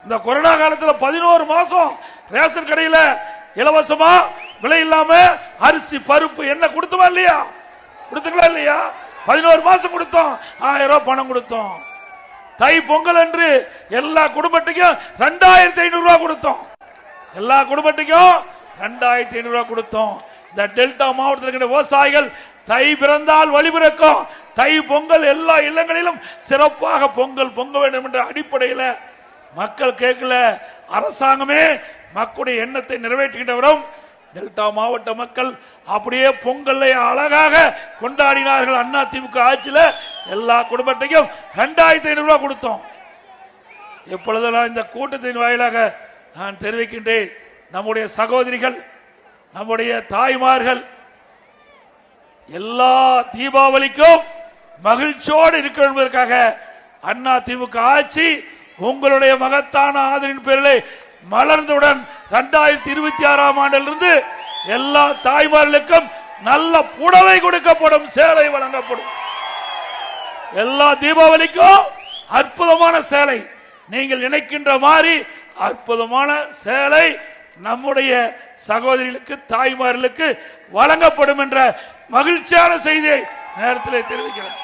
இந்த கொரோனா காலத்தில் 11 மாசம் ரேஷன் கடையில் இலவசமா விலை இல்லாம அரிசி பருப்பு என்ன கொடுத்தோமா இல்லையா? கொடுத்தீங்களா இல்லையா? 11 மாசம் கொடுத்தோம். 1000 ரூபாய் பணம் கொடுத்தோம். தை பொங்கல் என்று எல்லா குடும்பத்துக்கும் 2500 ரூபாய் கொடுத்தோம். எல்லா குடும்பத்துக்கும் 2500 ரூபாய் கொடுத்தோம். இந்த டெல்டா மாவட்டத்தில் இருக்கிற விவசாயிகள் தை பிறந்தால் வழி பிறக்கும், தை பொங்கல் எல்லா இல்லங்களிலும் சிறப்பாக பொங்கல் பொங்க வேண்டும் என்ற அடிப்படையில் மக்கள் கேட்கல, அரசாங்கமே மக்களுடைய எண்ணத்தை நிறைவேற்றுகின்ற வரும் டெல்டா மாவட்ட மக்கள் அப்படியே பொங்கலை அழகாக கொண்டாடினார்கள். அண்ணா திமுக ஆட்சியில் எல்லா குடும்பத்தையும் 2500 ரூபாய் கொடுத்தோம். எப்பொழுதெல்லாம் இந்த கூட்டத்தின் வாயிலாக நான் தெரிவிக்கின்றேன், நம்முடைய சகோதரிகள், நம்முடைய தாய்மார்கள் எல்லா தீபாவளிக்கும் மகிழ்ச்சியோடு இருக்க என்பதற்காக அண்ணா திமுக ஆட்சி உங்களுடைய மகத்தான ஆதரவின் பேரில் மலர்ந்தவுடன் 2026ஆம் ஆண்டிலிருந்து எல்லா தாய்மார்களுக்கும் நல்ல புடவை கொடுக்கப்படும், சேலை வழங்கப்படும். எல்லா தீபாவளிக்கும் அற்புதமான சேலை, நீங்கள் நினைக்கின்ற மாதிரி அற்புதமான சேலை நம்முடைய சகோதரிகளுக்கு தாய்மார்களுக்கு வழங்கப்படும் என்ற மகிழ்ச்சியான செய்தியை நேரத்தில் தெரிவிக்கிறேன்.